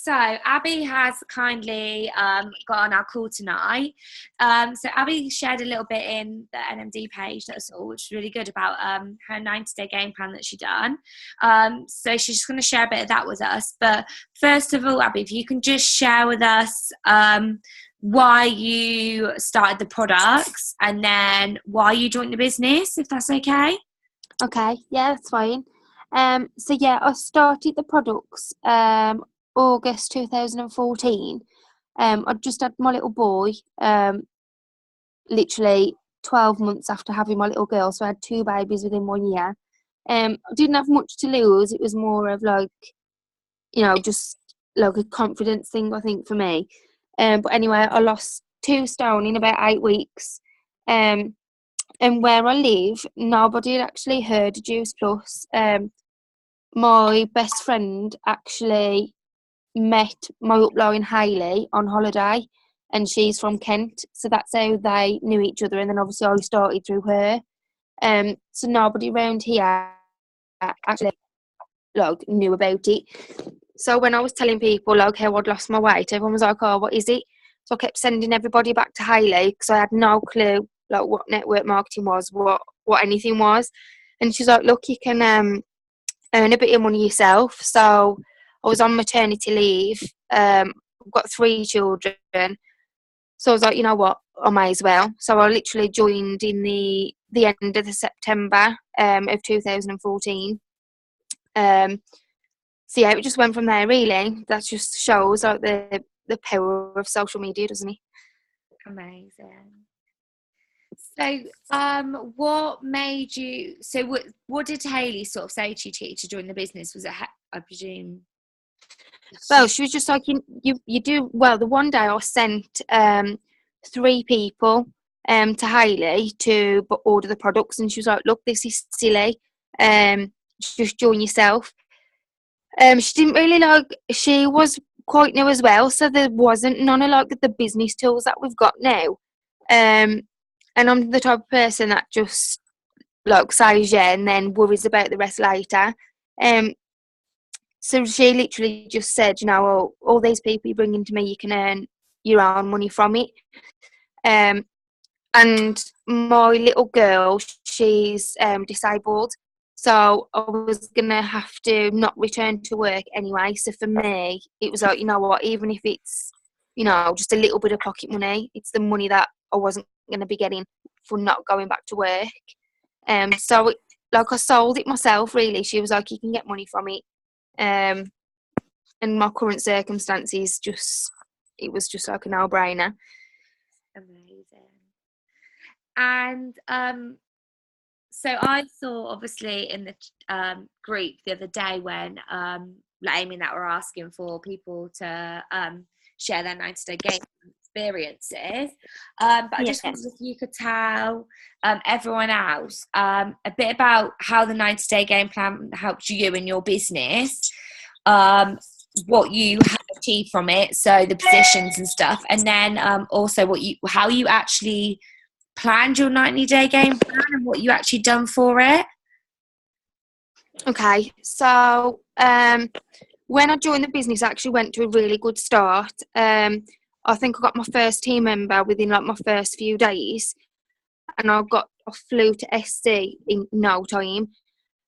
So Abby has kindly got on our call tonight. So Abby shared a little bit in the NMD page that I saw, which was really good, about her 90-day game plan that she done. So she's just going to share a bit of that with us. But first of all, Abby, if you can just share with us why you started the products and then why you joined the business, if that's okay. Okay, yeah, that's fine. So yeah, I started the products August 2014. I just had my little boy, literally 12 months after having my little girl, so I had two babies within 1 year. I didn't have much to lose. It was more of like, just like a confidence thing, I think, for me. But anyway, I lost 2 stone in about 8 weeks. And where I live, nobody had actually heard of Juice Plus. My best friend actually met my upline Hayley on holiday, and she's from Kent, so that's how they knew each other. And then obviously I started through her. So nobody around here actually knew about it. So when I was telling people how I'd lost my weight, everyone was like, "Oh, what is it?" So I kept sending everybody back to Hayley because I had no clue what network marketing was, what anything was. And she's like, "Look, you can earn a bit of money yourself." So I was on maternity leave. I've got 3 children. So I was like, you know what, I may as well. So I literally joined in the end of the September of 2014. So yeah, it just went from there, really. That just shows the power of social media, doesn't it? Amazing. So, what made you? So, what did Hayley sort of say to you to join the business? Was it, I presume? Well, she was just like, you do well. The one day I sent 3 people to Hayley to order the products, and she was like, "Look, this is silly. Just join yourself." She didn't really she was quite new as well, so there wasn't none of the business tools that we've got now. And I'm the type of person that just says yeah and then worries about the rest later. So she literally just said, all these people you bring into me, you can earn your own money from it. And my little girl, she's disabled, so I was gonna have to not return to work anyway. So for me, it was like, you know what, even if it's just a little bit of pocket money, it's the money that I wasn't gonna be getting for not going back to work. So I sold it myself. Really, she was like, you can get money from it. And my current circumstances, it was just like a no-brainer. Amazing. And so I saw obviously in the group the other day when Amy that were asking for people to share their 90-day game experiences. But I just wondered if you could tell everyone else a bit about how the 90-day game plan helped you in your business, what you have achieved from it, so the positions and stuff, and then also how you actually planned your 90-day game plan and what you actually done for it. Okay, so when I joined the business, I actually went to a really good start. I think I got my first team member within my first few days, and I flew to SC in no time.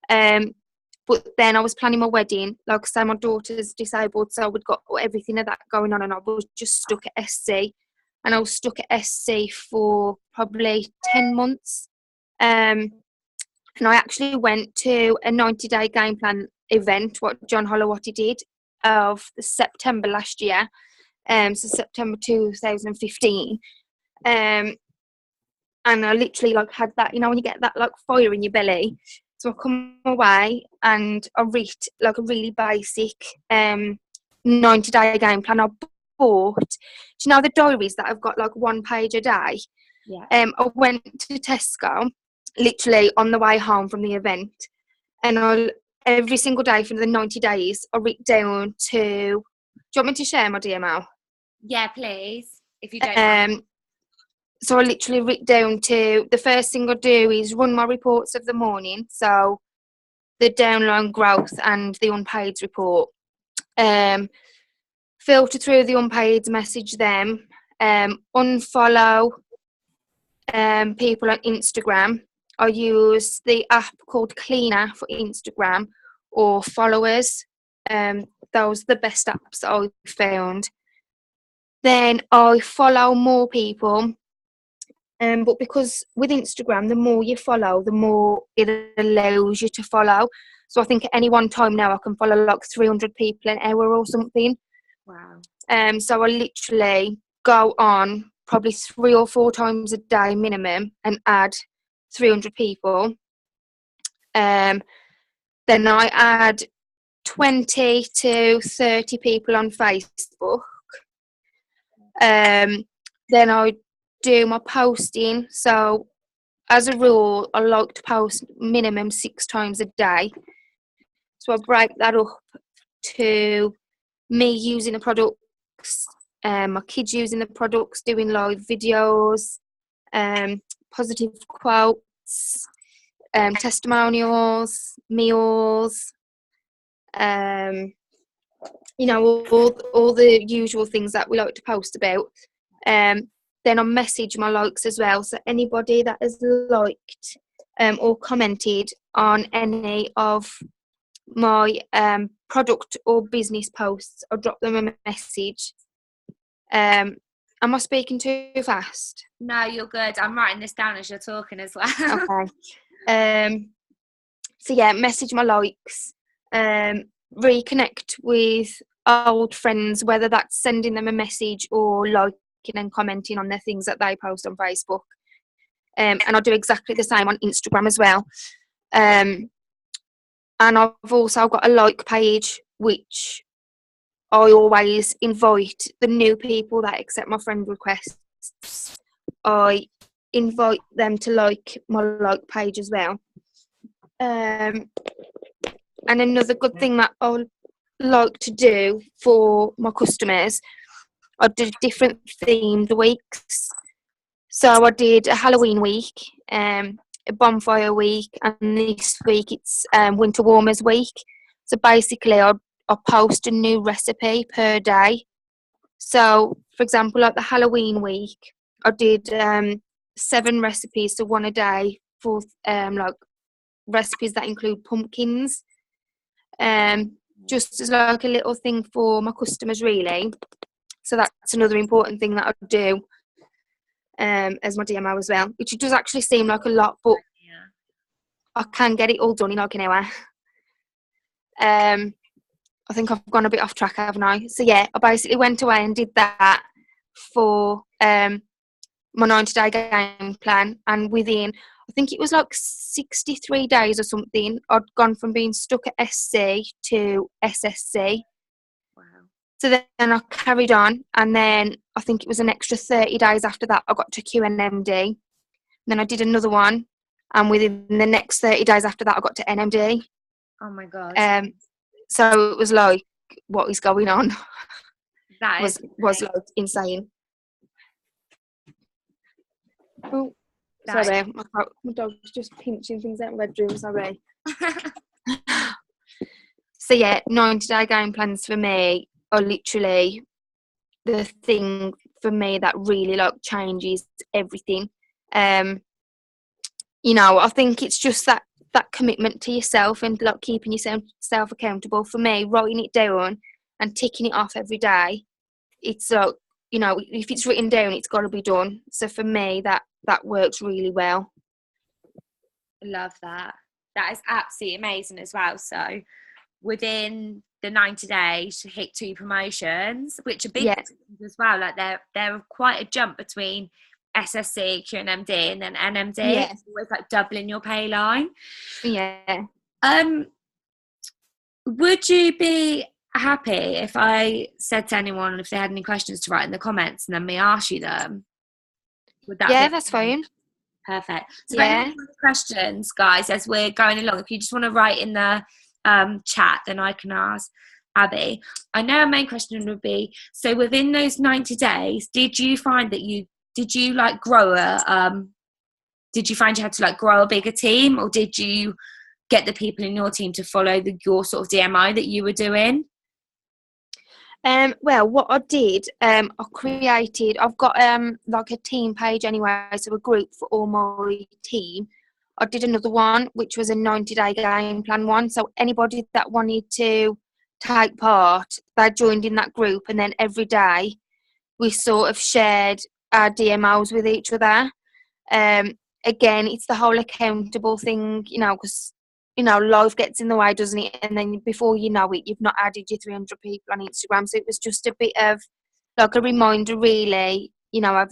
But then I was planning my wedding. Like I say, my daughter's disabled, so we'd got everything of that going on, and I was just stuck at SC. And I was stuck at SC for probably 10 months. And I actually went to a 90-day game plan event, what John Hollowatty did, of September last year. So September 2015. And I literally had that, when you get that fire in your belly. So I come away and I read a really basic 90-day game plan. I bought, do you know the diaries that I've got 1 page a day? Yeah. I went to Tesco literally on the way home from the event, and every single day for the 90 days I read down to, do you want me to share my DML? Yeah, please, if you don't mind. So I literally write down to, the first thing I do is run my reports of the morning, so the downline growth and the unpaid report. filter through the unpaid, message them, unfollow people on Instagram. I use the app called Cleaner for Instagram, or Followers. Those are the best apps that I've found. Then I follow more people. But because with Instagram, the more you follow, the more it allows you to follow. So I think at any one time now I can follow like 300 people an hour or something. Wow. So I literally go on probably 3 or 4 times a day minimum and add 300 people. Then I add 20 to 30 people on Facebook. Then I do my posting. So as a rule, I like to post minimum 6 times a day. So I break that up to me using the products, my kids using the products, doing live videos, positive quotes, testimonials, meals, all the usual things that we like to post about. Then I message my likes as well. So anybody that has liked or commented on any of my product or business posts, I'll drop them a message. Am I speaking too fast? No, you're good. I'm writing this down as you're talking as well. Okay. So yeah, message my likes, reconnect with old friends, whether that's sending them a message or liking and commenting on their things that they post on Facebook. And I'll do exactly the same on Instagram as well. And I've also got a like page, which I always invite the new people that accept my friend requests. I invite them to like my like page as well. And another good thing that I like to do for my customers, I do different themed weeks. So I did a Halloween week, a bonfire week, and this week it's winter warmers week. So basically I post a new recipe per day. So for example, like the Halloween week, I did 7 recipes, so one a day for like recipes that include pumpkins. Just as like a little thing for my customers really. So that's another important thing that I do as my DMO as well, which does actually seem like a lot, but Yeah. I can get it all done in like an hour. I think I've gone a bit off track, haven't I? So yeah, I basically went away and did that for my 90-day game plan, and within, I think it was like 63 days or something, I'd gone from being stuck at SC to SSC. Wow. So then I carried on, and then I think it was an extra 30 days after that I got to QNMD. Then I did another one, and within the next 30 days after that I got to NMD. Oh my God. So it was like, what is going on? That was like insane. Oh, sorry, my dog's just pinching things out of my bedroom, sorry. So yeah, 90-day game plans for me are literally the thing for me that really like changes everything. I think it's just that commitment to yourself and like keeping yourself accountable. For me, writing it down and ticking it off every day, it's like, if it's written down, it's got to be done. So for me, that works really well. Love that. That is absolutely amazing as well. So within the 90 days to hit 2 promotions, which are big as well. Like they're quite a jump between SSC, QNMD, and then NMD. Yeah. It's always like doubling your pay line. Yeah. Would you be happy if I said to anyone if they had any questions to write in the comments and then me ask you them? Would that be that's fine. Perfect. So if anyone has any questions, guys, as we're going along, if you just want to write in the chat, then I can ask Abby. I know a main question would be, so within those 90 days, did you find that did you find you had to like grow a bigger team, or did you get the people in your team to follow your sort of DMO that you were doing? Well, what I did, I've got like a team page anyway, so a group for all my team. I did another one, which was a 90-day game plan one. So anybody that wanted to take part, they joined in that group, and then every day we sort of shared our DMOs with each other. Um, Again, it's the whole accountable thing, because life gets in the way, doesn't it? And then before you know it, you've not added your 300 people on Instagram. So it was just a bit of like a reminder, really. Of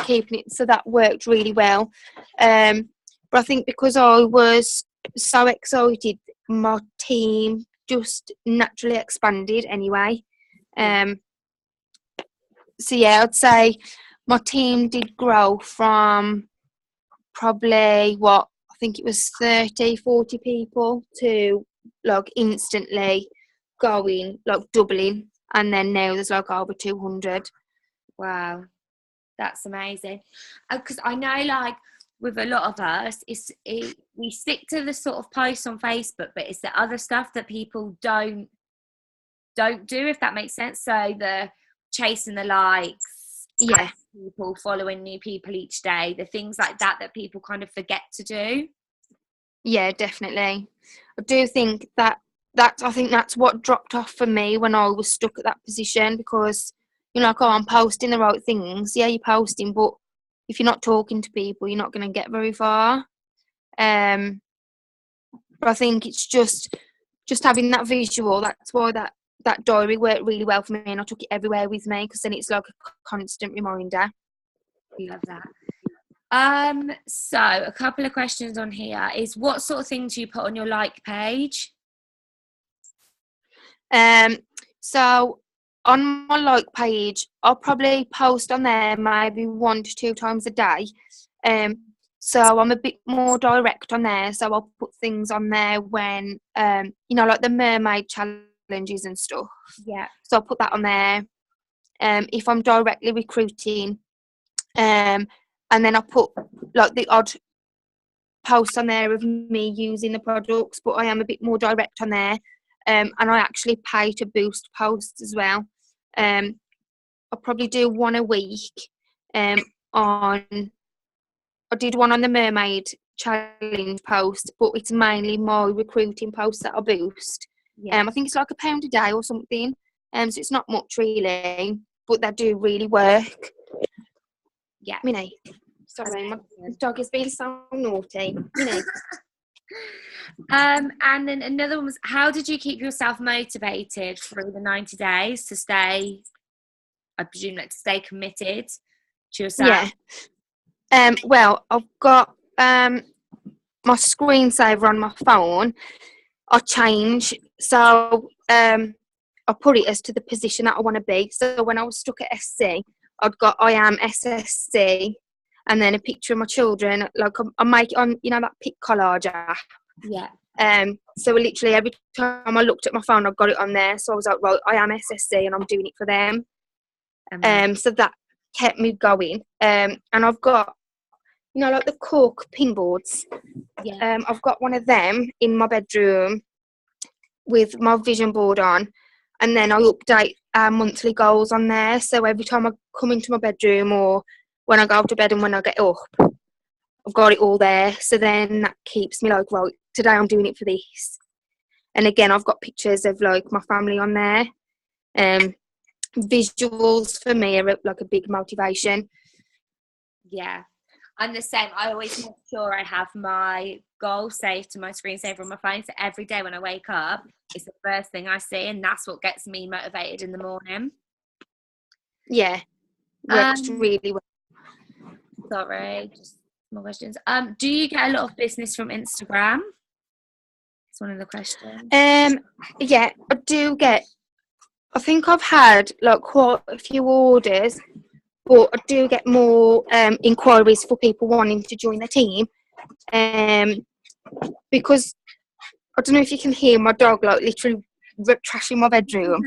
keeping it. So that worked really well. But I think because I was so excited, my team just naturally expanded anyway. So yeah, I'd say my team did grow from probably I think it was 30, 40 people to like instantly going, like doubling. And then now there's like over 200. Wow, that's amazing. Because I know, like, with a lot of us, we stick to the sort of posts on Facebook, but it's the other stuff that people don't do, if that makes sense. So the chasing the likes, Yeah, people following new people each day, the things like that people kind of forget to do. yeah, definitely. I do think I think that's what dropped off for me when I was stuck at that position, because like, I'm posting the right things. Yeah, you're posting, but if you're not talking to people, you're not going to get very far. But I think it's just having that visual. That's why that diary worked really well for me, and I took it everywhere with me, because then it's like a constant reminder. Love that. So a couple of questions on here is, what sort of things do you put on your like page? So on my like page, I'll probably post on there maybe 1 to 2 times a day. So I'm a bit more direct on there. So I'll put things on there when like the mermaid challenges and stuff. Yeah. So I'll put that on there. If I'm directly recruiting, and then I'll put like the odd posts on there of me using the products, but I am a bit more direct on there. And I actually pay to boost posts as well. I probably do one a week. I did one on the mermaid challenge post, but it's mainly my recruiting posts that I boost. Yeah. I think it's like £1 a day or something. So it's not much really, but they do really work. Yeah. Minnie, sorry, my dog is being so naughty. Minnie. And then another one was, how did you keep yourself motivated through the 90 days to stay, I presume, like, to stay committed to yourself? Yeah. Well, I've got my screensaver on my phone. I change, so I put it as to the position that I want to be. So when I was stuck at SC, I'd got I am SSC, and then a picture of my children. Like I make it on, that pic collage app. Yeah. So literally every time I looked at my phone, I got it on there. So I was like, right, I am SSC, and I'm doing it for them. So that kept me going. And I've got, like the cork pinboards. Yeah. I've got one of them in my bedroom with my vision board on, and then I update our monthly goals on there. So every time I come into my bedroom, or when I go to bed and when I get up, I've got it all there. So then that keeps me like, right, today I'm doing it for this. And again, I've got pictures of like my family on there. Visuals for me are like a big motivation. Yeah. I'm the same. I always make sure I have my goal saved to my screensaver on my phone. So every day when I wake up, it's the first thing I see, and that's what gets me motivated in the morning. Yeah. Works really well. Sorry, just more questions. Do you get a lot of business from Instagram? It's one of the questions. Yeah, I do get. I think I've had like quite a few orders, but I do get more inquiries for people wanting to join the team. Because I don't know if you can hear my dog like literally trashing my bedroom.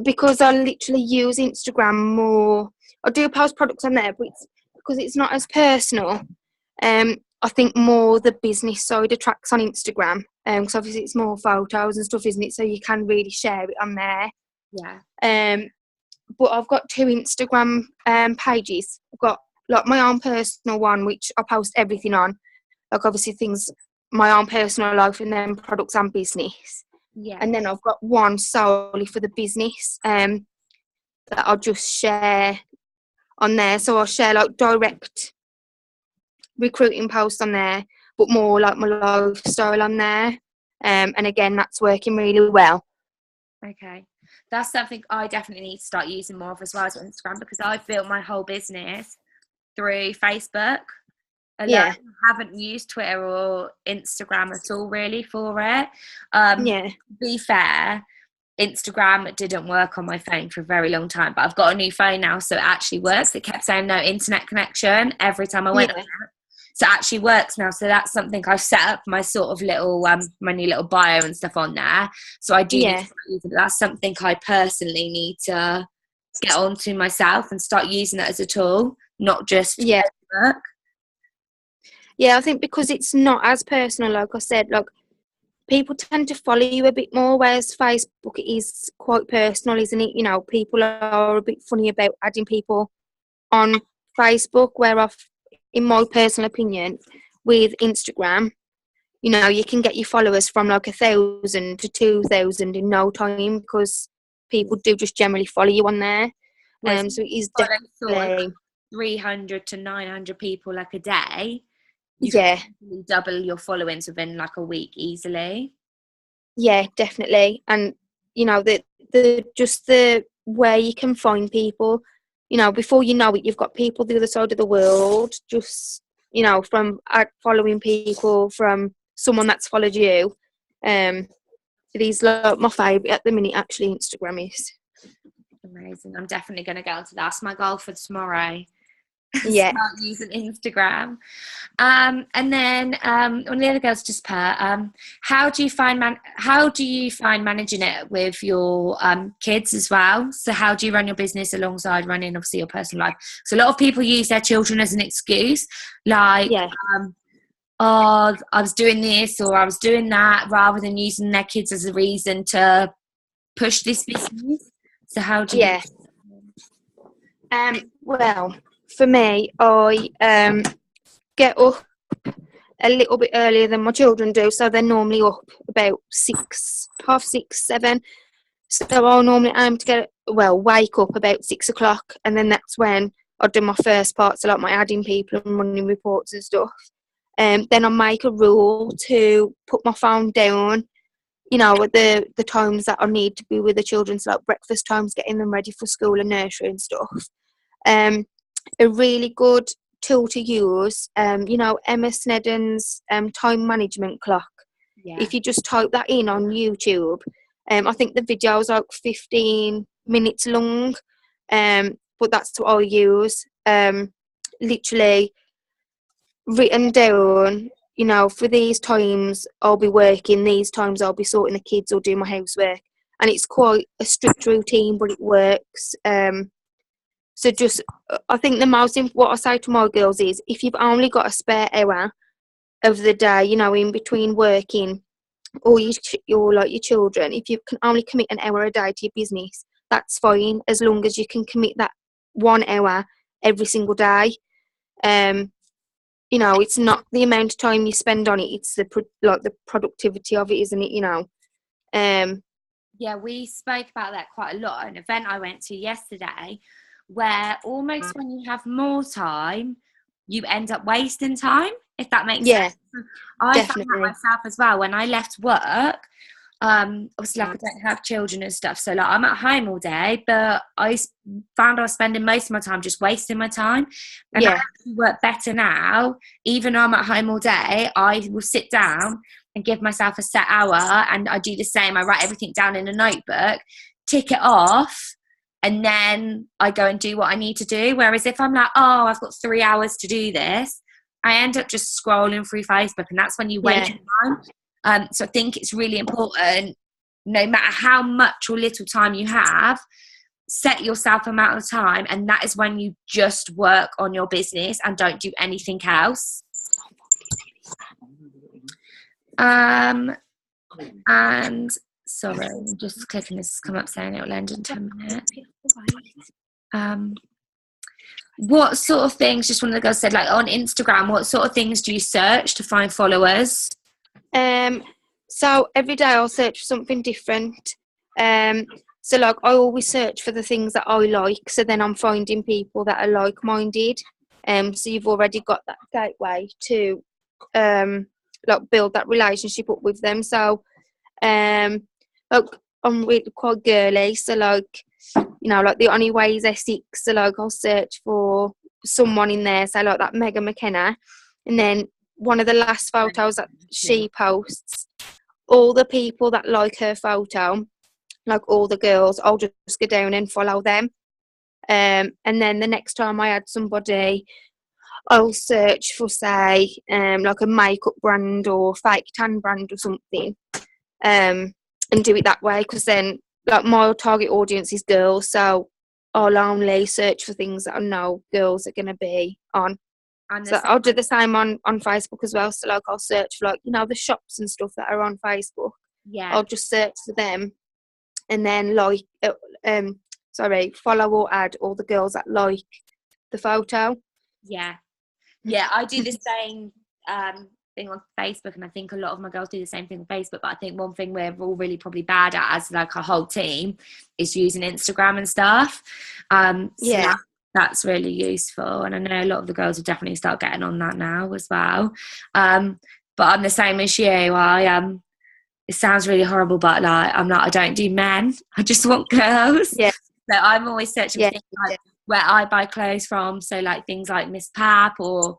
Because I literally use Instagram more. I do post products on there, but because it's not as personal. I think more the business side attracts on Instagram. because obviously it's more photos and stuff, isn't it? So you can really share it on there. Yeah. But I've got 2 Instagram pages. I've got like my own personal one, which I post everything on, like obviously things, my own personal life, and then products and business. Yeah. And then I've got one solely for the business that I'll just share on there. So I'll share like direct recruiting posts on there, but more like my lifestyle on there. And again, that's working really well. Okay. That's something I definitely need to start using more of as well as Instagram, because I've built my whole business through Facebook alone. Yeah. I haven't used Twitter or Instagram at all really for it. Yeah. To be fair, Instagram didn't work on my phone for a very long time, but I've got a new phone now, so it actually works. It kept saying no internet connection every time I went on it. So it actually works now. So that's something I've set up my sort of little my new little bio and stuff on there. So I do need to start using it. That's something I personally need to get onto myself and start using it as a tool, not just Facebook. Yeah, I think because it's not as personal, like I said, like people tend to follow you a bit more, whereas Facebook is quite personal, isn't it? You know, people are a bit funny about adding people on Facebook, whereas in my personal opinion, with Instagram, you know, you can get your followers from like 1,000 to 2,000 in no time, because people do just generally follow you on there. So it is definitely 300 to 900 people like a day. You can double your followings within like a week easily. Yeah, definitely. And you know, the just the where you can find people, you know, before you know it, you've got people the other side of the world, just, you know, from following people from someone that's followed you. It is like my favourite at the minute, actually. Instagram is amazing. I'm definitely going to get onto that. That's my goal for tomorrow. Yeah. Start using Instagram. And then one of the other girls just put, how do you find managing it with your kids as well? So how do you run your business alongside running obviously your personal life? So a lot of people use their children as an excuse, like oh, I was doing this or I was doing that, rather than using their kids as a reason to push this business. So how do you well, for me, I get up a little bit earlier than my children do, so they're normally up about 6, half 6, 7. So I'll normally aim to wake up about 6 o'clock, and then that's when I do my first parts, so like my adding people and running reports and stuff. Then I make a rule to put my phone down, you know, at the times that I need to be with the children, so like breakfast times, getting them ready for school and nursery and stuff. A really good tool to use, you know, Emma Snedden's time management clock. If you just type that in on YouTube, I think the video is like 15 minutes long, but that's what I'll use. Literally written down, you know, for these times I'll be working, these times I'll be sorting the kids or doing my housework, and it's quite a strict routine, but it works. So just, I think the most what I say to my girls is, if you've only got a spare hour of the day, you know, in between working or your children, if you can only commit an hour a day to your business, that's fine, as long as you can commit that 1 hour every single day. You know, it's not the amount of time you spend on it, it's the productivity of it, isn't it? You know. Yeah, we spoke about that quite a lot at an event I went to yesterday, where almost when you have more time, you end up wasting time, if that makes sense. I found that myself as well. When I left work, obviously, like, I don't have children and stuff, so like I'm at home all day, but I found I was spending most of my time just wasting my time. And I actually work better now. Even though I'm at home all day, I will sit down and give myself a set hour, and I do the same. I write everything down in a notebook, tick it off, and then I go and do what I need to do. Whereas if I'm like, oh, I've got 3 hours to do this, I end up just scrolling through Facebook, and that's when you waste time. So I think it's really important, no matter how much or little time you have, set yourself amount of time, and that is when you just work on your business and don't do anything else. And sorry, I'm just clicking this, come up saying it will end in 10 minutes. What sort of things, just one of the girls said, like on Instagram, what sort of things do you search to find followers? So every day I'll search for something different. So like I always search for the things that I like, so then I'm finding people that are like-minded. So you've already got that gateway to like build that relationship up with them. So like I'm really quite girly, so like, you know, like the only way is Essex, so like I'll search for someone in there, so like that Megan McKenna, and then one of the last photos that she posts, all the people that like her photo, like all the girls, I'll just go down and follow them. And then the next time I add somebody, I'll search for, say, like a makeup brand or fake tan brand or something, and do it that way, because then like my target audience is girls, so I'll only search for things that I know girls are going to be on. So I'll do the same on Facebook as well. So like I'll search for, like, you know, the shops and stuff that are on Facebook. Yeah. I'll just search for them, and then like follow or add all the girls that like the photo. Yeah. Yeah, I do the same thing on Facebook, and I think a lot of my girls do the same thing on Facebook, but I think one thing we're all really probably bad at as like a whole team is using Instagram and stuff. So that's really useful, and I know a lot of the girls will definitely start getting on that now as well. But I'm the same as you. It sounds really horrible, but like I don't do men. I just want girls. Yeah. So I'm always searching for things like where I buy clothes from. So like things like Miss Pap, or,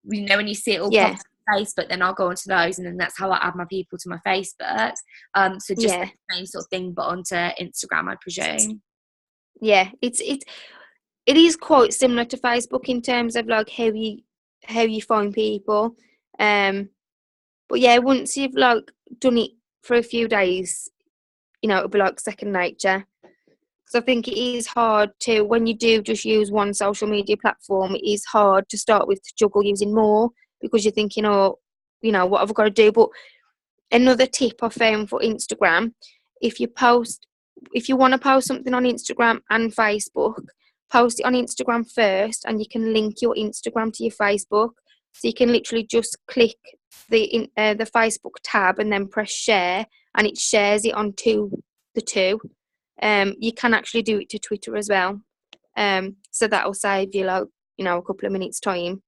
you know, when you see it all pop on Facebook, then I'll go onto those, and then that's how I add my people to my Facebook. So just the same sort of thing, but onto Instagram, I presume. Yeah, it is quite similar to Facebook in terms of like how you find people. But yeah, once you've like done it for a few days, you know, it'll be like second nature. Because I think it is hard to, when you do just use one social media platform, it is hard to start with, to juggle using more, because you're thinking, oh, you know, what have I got to do? But another tip I found for Instagram, if you want to post something on Instagram and Facebook, post it on Instagram first, and you can link your Instagram to your Facebook. So you can literally just click the Facebook tab and then press share, and it shares it onto the two. You can actually do it to Twitter as well. So that'll save you, like, you know, a couple of minutes time.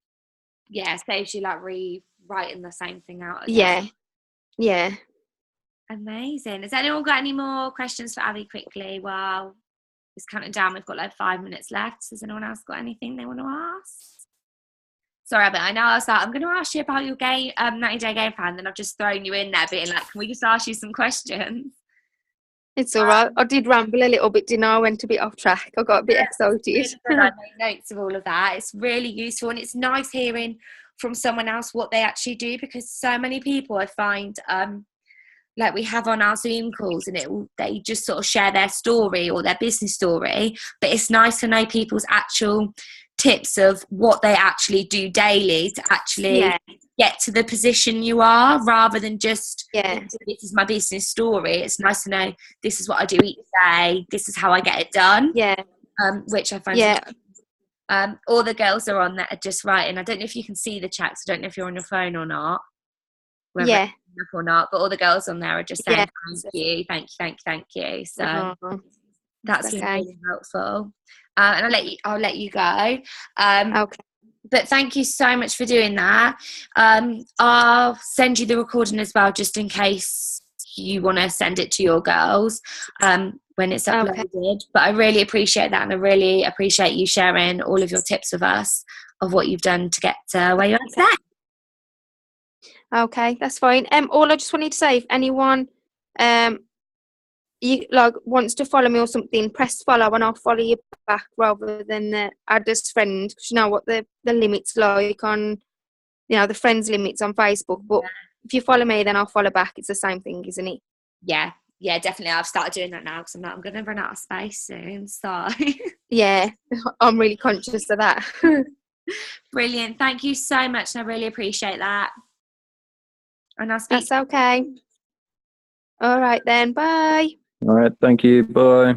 Yeah, saves you like rewriting the same thing out again. Yeah. Amazing. Has anyone got any more questions for Abby quickly? Well, it's counting down. We've got like 5 minutes left. Has anyone else got anything they want to ask? Sorry, Abby, I know I was like, I'm going to ask you about your 90-day game plan, then I've just thrown you in there being like, can we just ask you some questions? It's all right. I did ramble a little bit, didn't I? I went a bit off track. I got a bit excited. Really good. I made notes of all of that. It's really useful, and it's nice hearing from someone else what they actually do, because so many people I find like we have on our Zoom calls, and they just sort of share their story or their business story, but it's nice to know people's actual tips of what they actually do daily to actually get to the position you are, rather than just this is my business story. It's nice to know this is what I do each day, this is how I get it done, which I find all the girls are on that are just writing. I don't know if you can see the chats, I don't know if you're on your phone or not, whether or not, but all the girls on there are just saying thank you. So that's really helpful. And I'll let you go. Okay. But thank you so much for doing that. I'll send you the recording as well, just in case you want to send it to your girls when it's uploaded. Okay. But I really appreciate that, and I really appreciate you sharing all of your tips with us of what you've done to get to where you are today. Okay, that's fine. All I just wanted to say, if anyone you like wants to follow me or something, press follow and I'll follow you back, rather than add as friend, because you know what the limit's like on, you know, the friends limits on Facebook. But if you follow me, then I'll follow back. It's the same thing, isn't it? Yeah, definitely. I've started doing that now, because I'm going to run out of space soon. So yeah, I'm really conscious of that. Brilliant. Thank you so much, and I really appreciate that. And I'll speak. That's okay. All right then. Bye. All right. Thank you. Bye.